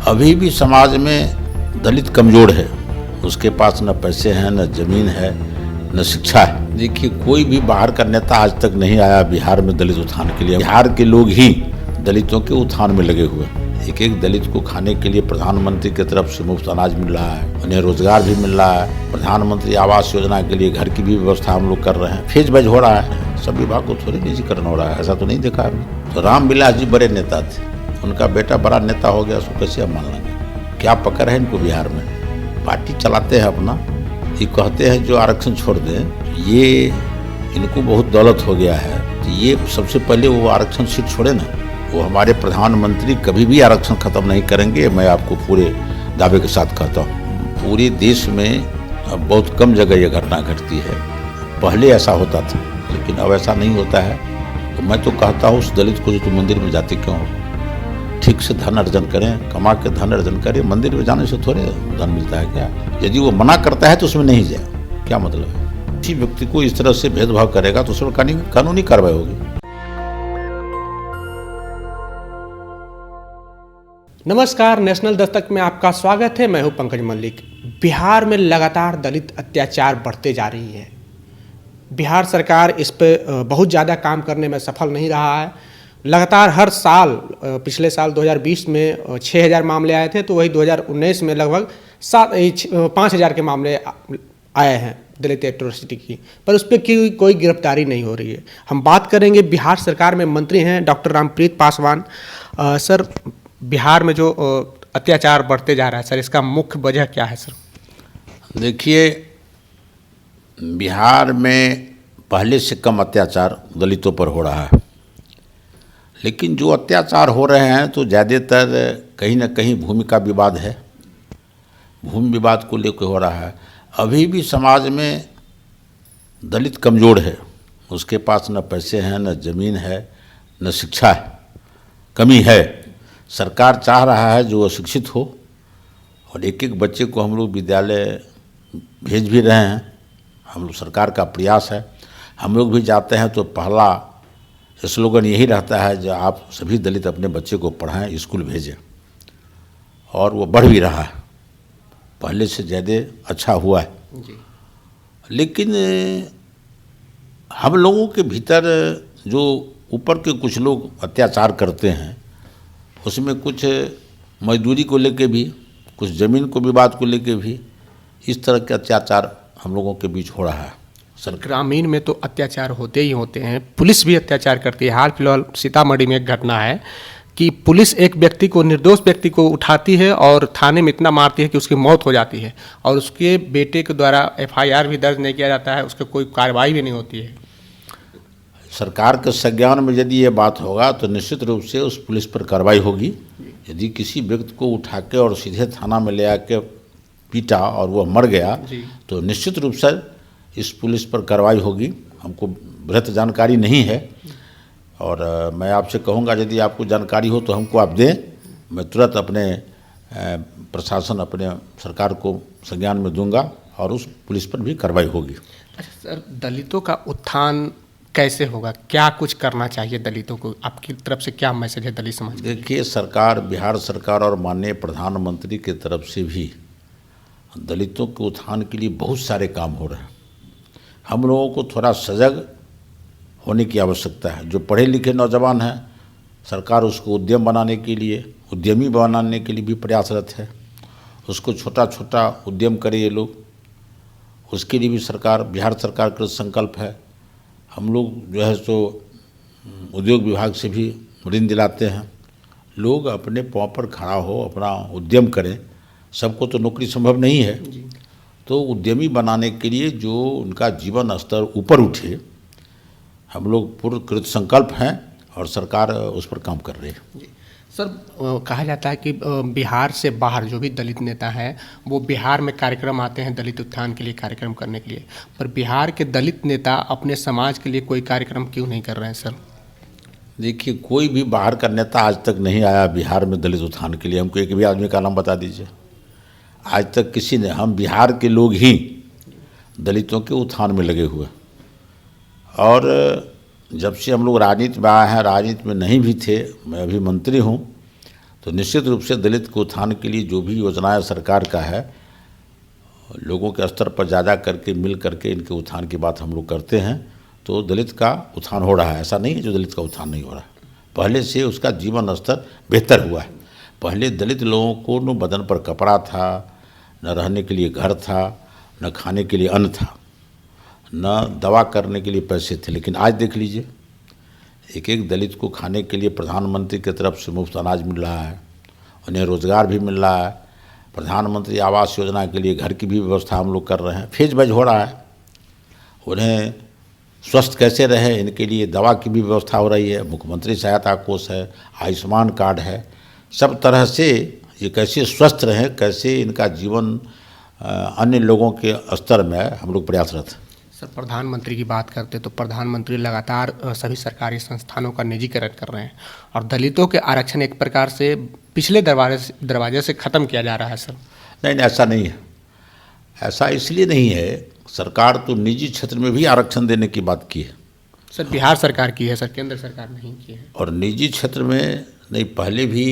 अभी भी समाज में दलित कमजोर है। उसके पास न पैसे हैं, न जमीन है, न शिक्षा है। देखिए, कोई भी बाहर का नेता आज तक नहीं आया बिहार में दलित उत्थान के लिए। बिहार के लोग ही दलितों के उत्थान में लगे हुए हैं। एक एक दलित को खाने के लिए प्रधानमंत्री की तरफ से मुफ्त अनाज मिल रहा है, उन्हें रोजगार भी मिल रहा है। प्रधानमंत्री आवास योजना के लिए घर की भी व्यवस्था हम लोग कर रहे हैं। फेज बैज हो रहा है, सब विभाग को थोड़ी निजीकरण हो रहा है, ऐसा तो नहीं देखा अभी। तो रामविलास जी बड़े नेता थे, उनका बेटा बड़ा नेता हो गया, उसको कैसे हम मान लेंगे? क्या पकड़ है इनको बिहार में? पार्टी चलाते हैं अपना, ये कहते हैं जो आरक्षण छोड़ दें, ये इनको बहुत दौलत हो गया है। तो ये सबसे पहले वो आरक्षण सीट छोड़े ना। वो हमारे प्रधानमंत्री कभी भी आरक्षण खत्म नहीं करेंगे, मैं आपको पूरे दावे के साथ कहता हूँ। पूरे देश में अब बहुत कम जगह ये घटना घटती है। पहले ऐसा होता था, लेकिन अब ऐसा नहीं होता है। तो मैं तो कहता हूँ उस दलित को जो तुम मंदिर में जाते क्यों हो? ठीक से धन अर्जन करें, कमा के धन अर्जन करें। मंदिर में जाने से थोड़े धन मिलता है क्या? यदि वो मना करता है तो उसमें नहीं जाए, क्या मतलब है? किसी व्यक्ति को इस तरह से भेदभाव करेगा तो उस पर कानूनी कार्रवाई होगी। नमस्कार, नेशनल दस्तक में आपका स्वागत है। मैं हूं पंकज मल्लिक। बिहार में लगातार दलित अत्याचार बढ़ते जा रही है। बिहार सरकार इस पे बहुत ज़्यादा काम करने में सफल नहीं रहा है। लगातार हर साल, पिछले साल 2020 में 6000 मामले आए थे, तो वही 2019 में लगभग 5000 के मामले आए हैं दलित एट्रोसिटी की, पर उस पर कोई गिरफ्तारी नहीं हो रही है। हम बात करेंगे, बिहार सरकार में मंत्री हैं डॉक्टर रामप्रीत पासवान। सर, बिहार में जो अत्याचार बढ़ते जा रहा है, सर, इसका मुख्य वजह क्या है? सर देखिए, बिहार में पहले से कम अत्याचार दलितों पर हो रहा है, लेकिन जो अत्याचार हो रहे हैं तो ज़्यादातर कहीं ना कहीं भूमि का विवाद है। भूमि विवाद को लेकर हो रहा है। अभी भी समाज में दलित कमज़ोर है। उसके पास न पैसे हैं, न ज़मीन है, न शिक्षा है, कमी है। सरकार चाह रहा है जो अशिक्षित हो, और एक एक बच्चे को हम लोग विद्यालय भेज भी रहे हैं। हम लोग, सरकार का प्रयास है। हम लोग भी जाते हैं तो पहला स्लोगन यही रहता है, जो आप सभी दलित अपने बच्चे को पढ़ाएं, स्कूल भेजें, और वो बढ़ भी रहा है। पहले से ज़्यादा अच्छा हुआ है जी। लेकिन हम लोगों के भीतर जो ऊपर के कुछ लोग अत्याचार करते हैं, उसमें कुछ मजदूरी को लेके भी, कुछ ज़मीन को विवाद को लेके भी इस तरह के अत्याचार हम लोगों के बीच हो रहा है। सर, ग्रामीण में तो अत्याचार होते ही होते हैं, पुलिस भी अत्याचार करती है। हाल फिलहाल सीतामढ़ी में एक घटना है कि पुलिस एक व्यक्ति को, निर्दोष व्यक्ति को उठाती है और थाने में इतना मारती है कि उसकी मौत हो जाती है, और उसके बेटे के द्वारा FIR भी दर्ज नहीं किया जाता है, उसकी कोई कार्रवाई भी नहीं होती है। सरकार के संज्ञान में यदि ये बात होगा तो निश्चित रूप से उस पुलिस पर कार्रवाई होगी। यदि किसी व्यक्ति को उठा के और सीधे थाना में ले आके पीटा और वह मर गया, तो निश्चित रूप से इस पुलिस पर कार्रवाई होगी। हमको बृहत जानकारी नहीं है, और मैं आपसे कहूँगा यदि आपको जानकारी हो तो हमको आप दें। मैं तुरंत अपने प्रशासन, अपने सरकार को संज्ञान में दूंगा, और उस पुलिस पर भी कार्रवाई होगी। अच्छा सर, दलितों का उत्थान कैसे होगा? क्या कुछ करना चाहिए दलितों को? आपकी तरफ से क्या मैसेज है दलित समाज? देखिए, सरकार, बिहार सरकार और माननीय प्रधानमंत्री की तरफ से भी दलितों के उत्थान के लिए बहुत सारे काम हो रहे हैं। हम लोगों को थोड़ा सजग होने की आवश्यकता है। जो पढ़े लिखे नौजवान हैं, सरकार उसको उद्यम बनाने के लिए, उद्यमी बनाने के लिए भी प्रयासरत है। उसको छोटा छोटा उद्यम करे ये लोग, उसके लिए भी सरकार, बिहार सरकार का संकल्प है। हम लोग जो है सो उद्योग विभाग से भी ऋण दिलाते हैं। लोग अपने पाँव पर खड़ा हो, अपना उद्यम करें। सबको तो नौकरी संभव नहीं है, तो उद्यमी बनाने के लिए जो उनका जीवन स्तर ऊपर उठे, हम लोग पूर्ण कृत संकल्प हैं, और सरकार उस पर काम कर रही है। सर, कहा जाता है कि बिहार से बाहर जो भी दलित नेता हैं, वो बिहार में कार्यक्रम आते हैं दलित उत्थान के लिए, कार्यक्रम करने के लिए, पर बिहार के दलित नेता अपने समाज के लिए कोई कार्यक्रम क्यों नहीं कर रहे हैं? सर देखिए, कोई भी बाहर का नेता आज तक नहीं आया बिहार में दलित उत्थान के लिए। हमको एक भी आदमी का नाम बता दीजिए। आज तक किसी ने, हम बिहार के लोग ही दलितों के उत्थान में लगे हुए। और जब से हम लोग राजनीति में आए हैं, राजनीति में नहीं भी थे, मैं अभी मंत्री हूँ, तो निश्चित रूप से दलित के उत्थान के लिए जो भी योजनाएं सरकार का है, लोगों के स्तर पर ज़्यादा करके मिल करके इनके उत्थान की बात हम लोग करते हैं, तो दलित का उत्थान हो रहा है। ऐसा नहीं है जो दलित का उत्थान नहीं हो रहा है, पहले से उसका जीवन स्तर बेहतर हुआ है। पहले दलित लोगों को न बदन पर कपड़ा था, न रहने के लिए घर था, न खाने के लिए अन्न था, न दवा करने के लिए पैसे थे। लेकिन आज देख लीजिए, एक एक दलित को खाने के लिए प्रधानमंत्री की तरफ से मुफ्त अनाज मिल रहा है, उन्हें रोज़गार भी मिल रहा है, प्रधानमंत्री आवास योजना के लिए घर की भी व्यवस्था हम लोग कर रहे हैं, फेज बैज हो रहा है। उन्हें स्वस्थ कैसे रहे इनके लिए दवा की भी व्यवस्था हो रही है, मुख्यमंत्री सहायता कोष है, आयुष्मान कार्ड है। सब तरह से ये कैसे स्वस्थ रहें, कैसे इनका जीवन अन्य लोगों के स्तर में हम लोग प्रयासरत हैं। सर, प्रधानमंत्री की बात करते तो प्रधानमंत्री लगातार सभी सरकारी संस्थानों का निजीकरण कर रहे हैं और दलितों के आरक्षण एक प्रकार से पिछले दरवाजे से ख़त्म किया जा रहा है। सर नहीं, ऐसा नहीं है। ऐसा इसलिए नहीं है, सरकार तो निजी क्षेत्र में भी आरक्षण देने की बात की है। सर, बिहार सरकार की है सर, केंद्र सरकार नहीं की है। और निजी क्षेत्र में नहीं, पहले भी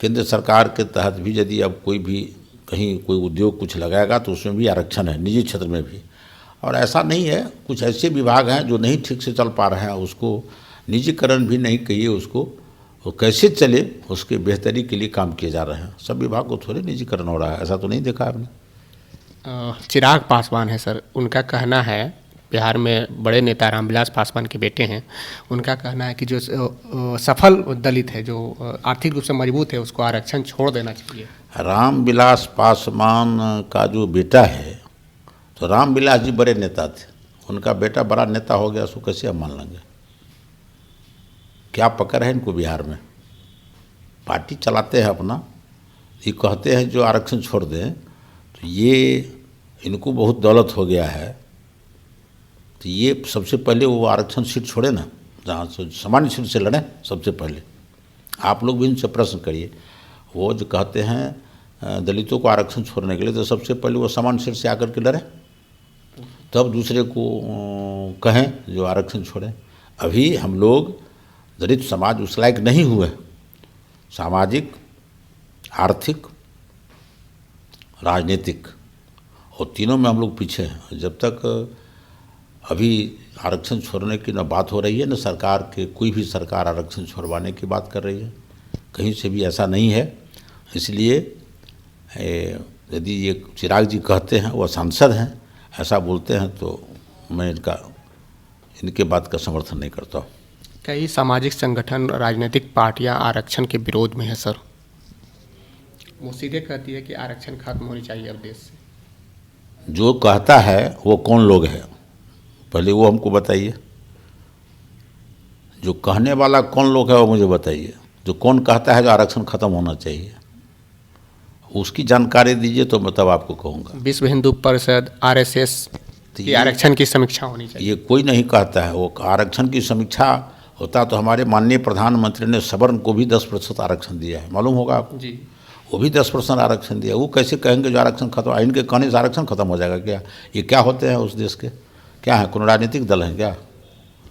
केंद्र सरकार के तहत भी यदि अब कोई भी कहीं कोई उद्योग कुछ लगाएगा तो उसमें भी आरक्षण है, निजी क्षेत्र में भी। और ऐसा नहीं है, कुछ ऐसे विभाग हैं जो नहीं ठीक से चल पा रहे हैं, उसको निजीकरण भी नहीं कहिए, उसको वो कैसे चले उसके बेहतरी के लिए काम किए जा रहे हैं। सब विभाग को थोड़े निजीकरण हो रहा है, ऐसा तो नहीं देखा आपने। चिराग पासवान है सर, उनका कहना है, बिहार में बड़े नेता रामविलास पासवान के बेटे हैं, उनका कहना है कि जो सफल दलित है, जो आर्थिक रूप से मजबूत है, उसको आरक्षण छोड़ देना चाहिए। रामविलास पासवान का जो बेटा है, तो रामविलास जी बड़े नेता थे, उनका बेटा बड़ा नेता हो गया, उसको कैसे हम मान लेंगे? क्या पकड़ है इनको बिहार में? पार्टी चलाते हैं अपना, ये कहते हैं जो आरक्षण छोड़ दें, तो ये इनको बहुत दौलत हो गया है, तो ये सबसे पहले वो आरक्षण सीट छोड़े ना, जहाँ से सामान्य सीट से लड़ें। सबसे पहले आप लोग भी इनसे प्रश्न करिए, वो जो कहते हैं दलितों को आरक्षण छोड़ने के लिए, तो सबसे पहले वो सामान्य सीट से आकर के लड़ें, तब दूसरे को कहें जो आरक्षण छोड़ें। अभी हम लोग दलित समाज उस लायक नहीं हुए, सामाजिक, आर्थिक, राजनीतिक, और तीनों में हम लोग पीछे हैं। जब तक अभी आरक्षण छोड़ने की न बात हो रही है, न सरकार के कोई भी सरकार आरक्षण छोड़वाने की बात कर रही है, कहीं से भी ऐसा नहीं है। इसलिए यदि ये चिराग जी कहते हैं, वह सांसद हैं, ऐसा बोलते हैं, तो मैं इनके बात का समर्थन नहीं करता हूँ। कई सामाजिक संगठन, राजनीतिक पार्टियां आरक्षण के विरोध में है सर, वो सीधे कहती है कि आरक्षण खत्म होनी चाहिए अब देश से। जो कहता है वो कौन लोग हैं, पहले वो हमको बताइए। जो कहने वाला कौन लोग है वो मुझे बताइए। जो कौन कहता है जो आरक्षण खत्म होना चाहिए, उसकी जानकारी दीजिए, तो मैं तब आपको कहूँगा। विश्व हिंदू परिषद, RSS की आरक्षण की समीक्षा होनी चाहिए। ये कोई नहीं कहता है, वो आरक्षण की समीक्षा होता तो हमारे माननीय प्रधानमंत्री ने सवर्ण को भी 10% आरक्षण दिया है, मालूम होगा आपको जी। वो भी 10% आरक्षण दिया। वो कैसे कहेंगे जो आरक्षण खत्म, इनके कहने से आरक्षण खत्म हो जाएगा क्या? ये क्या होते हैं उस देश के, क्या है, कौन राजनीतिक दल हैं क्या?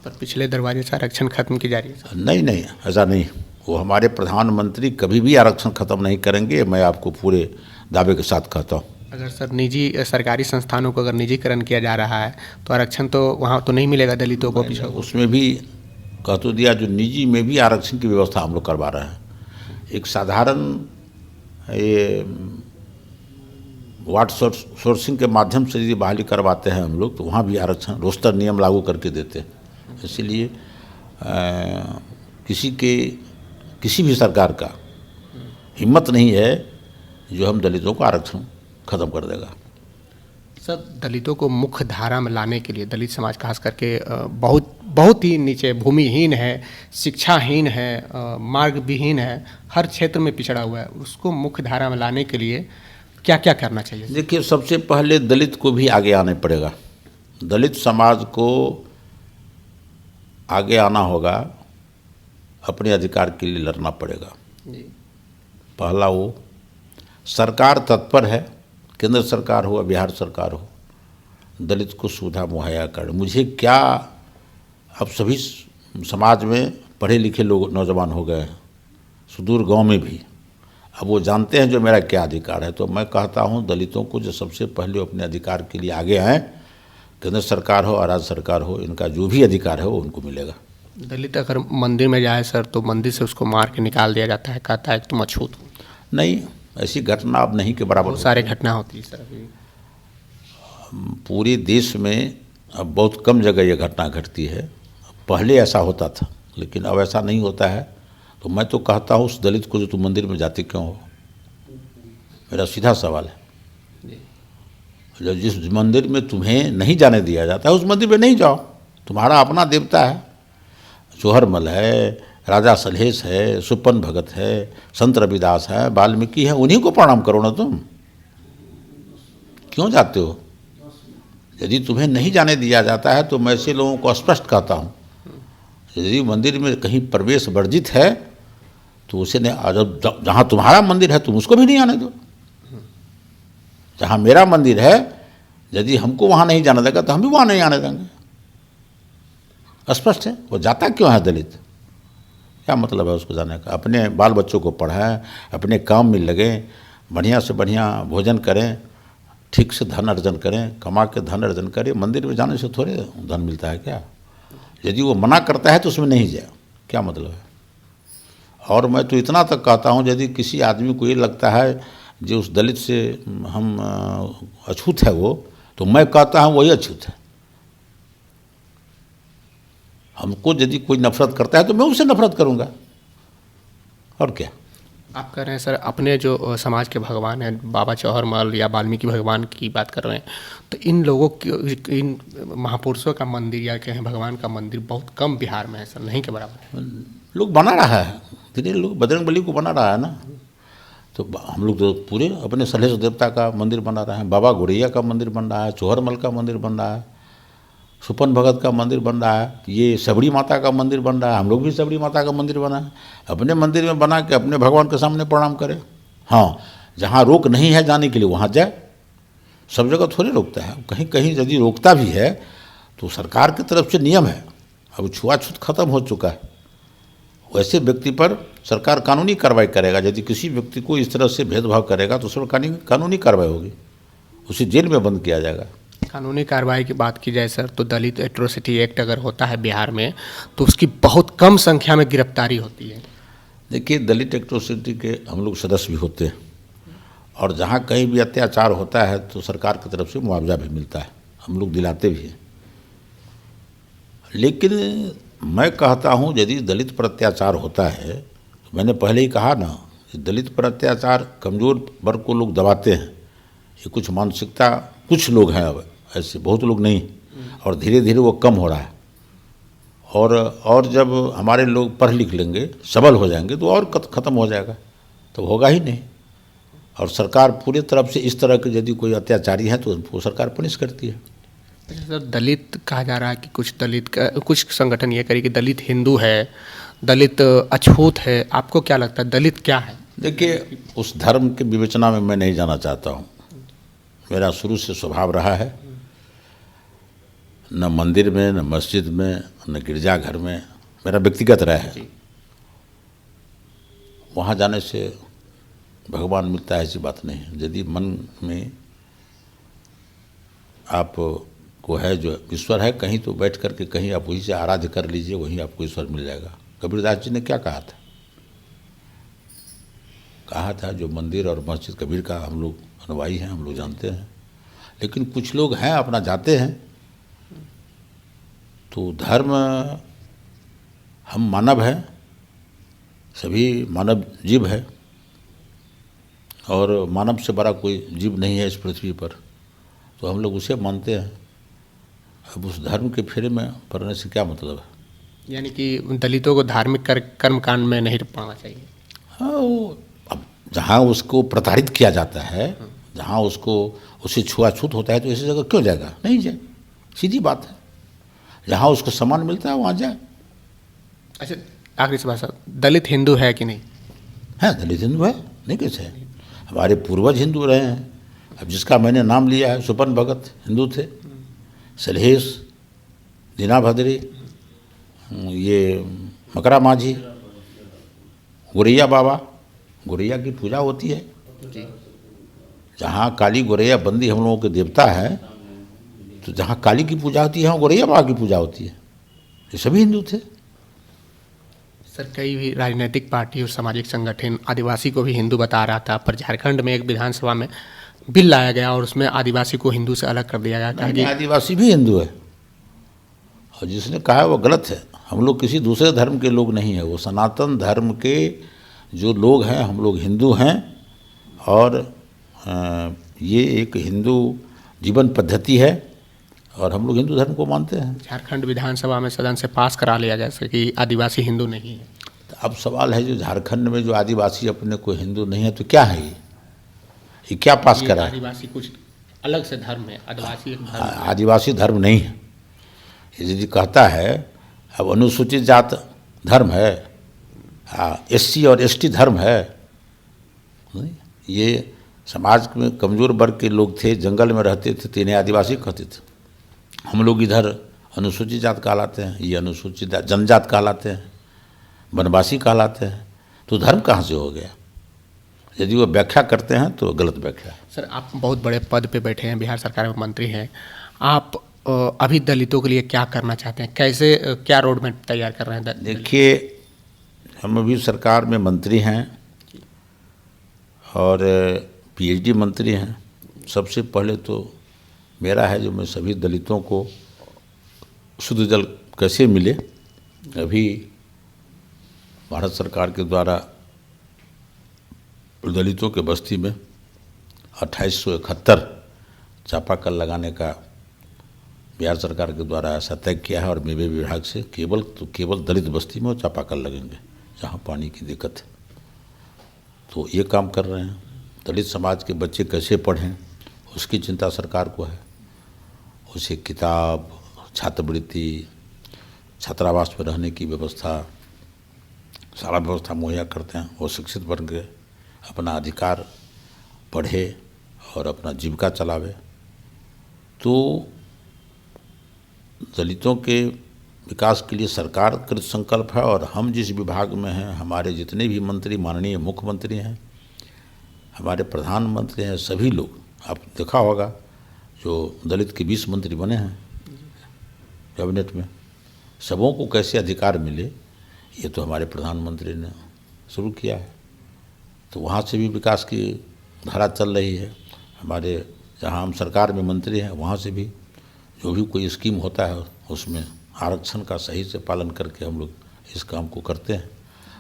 पर पिछले दरवाजे से आरक्षण खत्म की जा रही है सर। नहीं, ऐसा नहीं। वो हमारे प्रधानमंत्री कभी भी आरक्षण खत्म नहीं करेंगे, मैं आपको पूरे दावे के साथ कहता हूँ। अगर सर निजी सरकारी संस्थानों को अगर निजीकरण किया जा रहा है, तो आरक्षण तो वहाँ तो नहीं मिलेगा दलितों को। उसमें भी कह तो दिया, जो निजी में भी आरक्षण की व्यवस्था हम लोग करवा रहे हैं। एक साधारण ये वार्ड सोर्सिंग के माध्यम से यदि बहाली करवाते हैं हम लोग, तो वहाँ भी आरक्षण रोस्टर नियम लागू करके देते हैं। इसीलिए किसी भी सरकार का हिम्मत नहीं है जो हम दलितों को आरक्षण खत्म कर देगा। सर, दलितों को मुख्य धारा में लाने के लिए दलित समाज खास करके बहुत ही नीचे, भूमिहीन है, शिक्षाहीन है, मार्ग विहीन है, हर क्षेत्र में पिछड़ा हुआ है, उसको मुख्य धारा में लाने के लिए क्या क्या करना चाहिए? देखिए, सबसे पहले दलित को भी आगे आना पड़ेगा। दलित समाज को आगे आना होगा, अपने अधिकार के लिए लड़ना पड़ेगा जी। पहला वो, सरकार तत्पर है, केंद्र सरकार हो या बिहार सरकार हो, दलित को सुविधा मुहैया कर। मुझे क्या, अब सभी समाज में पढ़े लिखे लोग नौजवान हो गए हैं, सुदूर गांव में भी। अब वो जानते हैं जो मेरा क्या अधिकार है। तो मैं कहता हूँ दलितों को जो सबसे पहले अपने अधिकार के लिए आगे आएँ, केंद्र सरकार हो और राज्य सरकार हो, इनका जो भी अधिकार है वो उनको मिलेगा। दलित अगर मंदिर में जाए सर तो मंदिर से उसको मार के निकाल दिया जाता है, कहता है कि तुम अछूत हो। नहीं, ऐसी घटना अब नहीं के बराबर। बहुत सारे घटना होती है सर अभी पूरे देश में। अब बहुत कम जगह ये घटना घटती है। पहले ऐसा होता था लेकिन अब ऐसा नहीं होता है। तो मैं तो कहता हूँ उस दलित को जो तुम मंदिर में जाते क्यों हो, मेरा सीधा सवाल है। जो जिस मंदिर में तुम्हें नहीं जाने दिया जाता है उस मंदिर में नहीं जाओ। तुम्हारा अपना देवता है, चोहरमल है, राजा सलहेश है, सुपन भगत है, संत रविदास है, वाल्मीकि है, उन्हीं को प्रणाम करो ना। तुम क्यों जाते हो? यदि तुम्हें नहीं जाने दिया जाता है तो मैं ऐसे लोगों को स्पष्ट कहता हूँ, यदि मंदिर में कहीं प्रवेश वर्जित है तो उसे जब जहाँ तुम्हारा मंदिर है तुम उसको भी नहीं आने दो। जहाँ मेरा मंदिर है यदि हमको वहाँ नहीं जाने देगा तो हम भी वहाँ नहीं आने देंगे। स्पष्ट है। वो जाता क्यों है दलित? क्या मतलब है उसको जाने का? अपने बाल बच्चों को पढ़ाएं, अपने काम में लगें, बढ़िया से बढ़िया भोजन करें, ठीक से धन अर्जन करें, कमा के धन अर्जन करें। मंदिर में जाने से थोड़े धन मिलता है क्या? यदि वो मना करता है तो उसमें नहीं जाए, क्या मतलब है? और मैं तो इतना तक कहता हूँ यदि किसी आदमी को ये लगता है जो उस दलित से हम अछूत है वो, तो मैं कहता हूँ वही अछूत है। हमको यदि कोई नफरत करता है तो मैं उससे नफरत करूँगा, और क्या। आप कह रहे हैं सर अपने जो समाज के भगवान हैं बाबा चौहरमल या वाल्मीकि भगवान की बात कर रहे हैं, तो इन लोगों की, इन महापुरुषों का मंदिर या कहें भगवान का मंदिर बहुत कम बिहार में है सर, नहीं के बराबर है। लोग बना रहा है धीरे, लोग बजरंगबली को बना रहा है ना। तो हम लोग तो पूरे अपने सलहेश देवता का मंदिर बना रहे हैं, बाबा गोरैया का मंदिर बन रहा है, चौहरमल का मंदिर बन रहा है, सुपन भगत का मंदिर बन रहा है, ये सबड़ी माता का मंदिर बन रहा है। हम लोग भी सबड़ी माता का मंदिर बना है। अपने मंदिर में बना के अपने भगवान के सामने प्रणाम करें। हाँ, जहाँ रोक नहीं है जाने के लिए वहाँ जाए। सब जगह थोड़े रोकता है, कहीं कहीं यदि रोकता भी है तो सरकार की तरफ से नियम है। अब छुआछूत खत्म हो चुका है। वैसे व्यक्ति पर सरकार कानूनी कार्रवाई करेगा। यदि किसी व्यक्ति को इस तरह से भेदभाव करेगा तो उस पर कानूनी कार्रवाई होगी, उसे जेल में बंद किया जाएगा। कानूनी कार्रवाई की बात की जाए सर तो दलित एट्रोसिटी एक्ट अगर होता है बिहार में तो उसकी बहुत कम संख्या में गिरफ्तारी होती है। देखिए, दलित एट्रोसिटी के हम लोग सदस्य भी होते हैं, और जहाँ कहीं भी अत्याचार होता है तो सरकार की तरफ से मुआवजा भी मिलता है, हम लोग दिलाते भी हैं। लेकिन मैं कहता हूँ यदि दलित पर अत्याचार होता है, तो मैंने पहले ही कहा ना, दलित पर अत्याचार कमज़ोर वर्ग को लोग दबाते हैं। ये कुछ मानसिकता, कुछ लोग हैं, अब ऐसे बहुत लोग नहीं, और धीरे धीरे वो कम हो रहा है। और जब हमारे लोग पढ़ लिख लेंगे, सबल हो जाएंगे, तो और ख़त्म हो जाएगा, तो होगा ही नहीं। और सरकार पूरी तरफ से इस तरह के यदि कोई अत्याचारी है तो वो सरकार पनिश करती है। सर दलित कहा जा रहा है कि कुछ संगठन ये करी कि दलित हिंदू है, दलित अछूत है। आपको क्या लगता है दलित क्या है? देखिए, उस धर्म के विवेचना में मैं नहीं जाना चाहता हूँ। मेरा शुरू से स्वभाव रहा है, न मंदिर में, न मस्जिद में, न गिरजाघर में, मेरा व्यक्तिगत राय है। वहाँ जाने से भगवान मिलता है ऐसी बात नहीं है। यदि मन में आप को है जो ईश्वर है, कहीं तो बैठ करके कहीं आप वहीं से आराध्य कर लीजिए, वहीं आपको ईश्वर मिल जाएगा। कबीरदास जी ने क्या कहा था? कहा था जो मंदिर और मस्जिद, कबीर का हम लोग अनुयायी हैं, हम लोग जानते हैं। लेकिन कुछ लोग हैं अपना जाते हैं। तो धर्म, हम मानव हैं, सभी मानव जीव है, और मानव से बड़ा कोई जीव नहीं है इस पृथ्वी पर, तो हम लोग उसे मानते हैं। अब उस धर्म के फेरे में पड़ने से क्या मतलब है? यानी कि दलितों को धार्मिक कर्मकांड में नहीं पड़ना चाहिए। हाँ, वो अब जहाँ उसको प्रताड़ित किया जाता है, जहाँ उसे छुआछूत होता है, तो ऐसी जगह क्यों जाएगा? नहीं जाए, सीधी बात है। जहाँ उसको सम्मान मिलता है वहाँ जाए। अच्छा, आखिरी सवाल सर, दलित हिंदू है कि नहीं? है, दलित हिंदू है, नहीं कैसे है? हमारे पूर्वज हिंदू रहे हैं। अब जिसका मैंने नाम लिया है, सुपन भगत हिंदू थे, सलहेश, दीना भद्री, ये मकरा माझी, गोरैया बाबा, गोरैया की पूजा होती है। जहाँ काली गोरैया बंदी हम लोगों के देवता है, तो जहाँ काली की पूजा होती है वहाँ गोरैया बाबा की पूजा होती है। ये सभी हिंदू थे। सर, कई भी राजनीतिक पार्टी और सामाजिक संगठन आदिवासी को भी हिंदू बता रहा था, पर झारखंड में एक विधानसभा में बिल लाया गया और उसमें आदिवासी को हिंदू से अलग कर दिया गया। कहा कि आदिवासी भी हिंदू है, और जिसने कहा है वो गलत है। हम लोग किसी दूसरे धर्म के लोग नहीं हैं, वो सनातन धर्म के जो लोग हैं, हम लोग हिंदू हैं। और ये एक हिंदू जीवन पद्धति है और हम लोग हिंदू धर्म को मानते हैं। झारखंड विधानसभा में सदन से पास करा लिया जैसे कि आदिवासी हिंदू नहीं है। तो अब सवाल है, जो झारखंड में जो आदिवासी अपने को हिंदू नहीं है, तो क्या है ये क्या पास करा है? आदिवासी कुछ अलग से धर्म है, आदिवासी एक धर्म है। आदिवासी धर्म नहीं है। यदि कहता है अब अनुसूचित जात धर्म है, एससी और एसटी धर्म है, ये समाज में कमज़ोर वर्ग के लोग थे, जंगल में रहते थे, तो इन्हें आदिवासी कहते थे। हम लोग इधर अनुसूचित जात कहलाते हैं, ये अनुसूचित जनजात कहलाते हैं, वनवासी कहलाते हैं। तो धर्म कहाँ से हो गया? यदि वो व्याख्या करते हैं तो गलत व्याख्या है। सर, आप बहुत बड़े पद पे बैठे हैं, बिहार सरकार में मंत्री हैं। आप अभी दलितों के लिए क्या करना चाहते हैं? कैसे क्या रोड मैप तैयार कर रहे हैं? देखिए, हम अभी सरकार में मंत्री हैं और पीएचडी मंत्री हैं। सबसे पहले तो मेरा है जो मैं सभी दलितों को शुद्ध जल कैसे मिले। अभी भारत सरकार के द्वारा दलितों के बस्ती में 2871 चापाकल लगाने का बिहार सरकार के द्वारा ऐसा तय किया है, और मेवे विभाग से केवल दलित बस्ती में चापाकल लगेंगे जहाँ पानी की दिक्कत है। तो ये काम कर रहे हैं। दलित समाज के बच्चे कैसे पढ़ें उसकी चिंता सरकार को है। उसे किताब, छात्रवृत्ति, छात्रावास में रहने की व्यवस्था, सारा व्यवस्था मुहैया करते हैं। वो शिक्षित बन के अपना अधिकार पढ़े और अपना जीविका चलावे। तो दलितों के विकास के लिए सरकार कृत संकल्प है, और हम जिस विभाग में हैं, हमारे जितने भी मंत्री, माननीय मुख्यमंत्री हैं, हमारे प्रधानमंत्री हैं, सभी लोग, आप देखा होगा जो दलित के 20 मंत्री बने हैं कैबिनेट में, सबों को कैसे अधिकार मिले, ये तो हमारे प्रधानमंत्री ने शुरू किया है। तो वहाँ से भी विकास की धारा चल रही है। हमारे जहाँ हम सरकार में मंत्री हैं, वहाँ से भी जो भी कोई स्कीम होता है उसमें आरक्षण का सही से पालन करके हम लोग इस काम को करते हैं।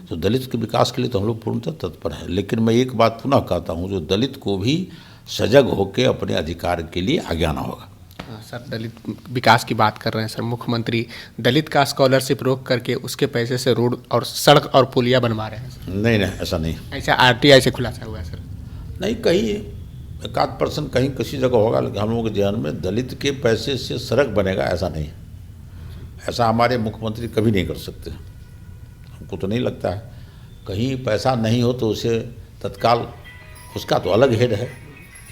तो दलित के विकास के लिए तो हम लोग पूर्णतः तत्पर हैं। लेकिन मैं एक बात पुनः कहता हूँ, जो दलित को भी सजग होकर अपने अधिकार के लिए आगे आना होगा। सर, दलित विकास की बात कर रहे हैं सर, मुख्यमंत्री दलित का स्कॉलरशिप रोक करके उसके पैसे से रोड और सड़क और पुलिया बनवा रहे हैं। नहीं, ऐसा नहीं। ऐसा आरटीआई से खुलासा हुआ है सर? नहीं, कहीं 1-8% कहीं किसी जगह होगा, लेकिन हम लोगों के ध्यान में दलित के पैसे से सड़क बनेगा ऐसा नहीं है। ऐसा हमारे मुख्यमंत्री कभी नहीं कर सकते। हमको तो नहीं लगता है। कहीं पैसा नहीं हो तो उसे तत्काल, उसका तो अलग हेड है।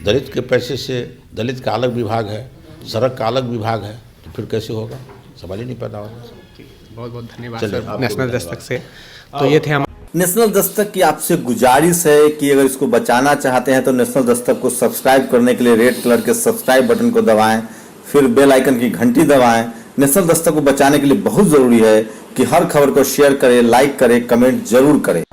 दलित के पैसे से दलित का अलग विभाग है, सड़क का अलग विभाग है, तो फिर कैसे होगा? सवाल ही नहीं पैदा होगा। बहुत बहुत धन्यवाद सर नेशनल दस्तक से। तो ये थे हम नेशनल दस्तक की आपसे गुजारिश है कि अगर इसको बचाना चाहते हैं तो नेशनल दस्तक को सब्सक्राइब करने के लिए रेड कलर के सब्सक्राइब बटन को दबाएं, फिर बेल आइकन की घंटी दबाएं। नेशनल दस्तक को बचाने के लिए बहुत जरूरी है कि हर खबर को शेयर करें, लाइक करें, कमेंट जरूर करें।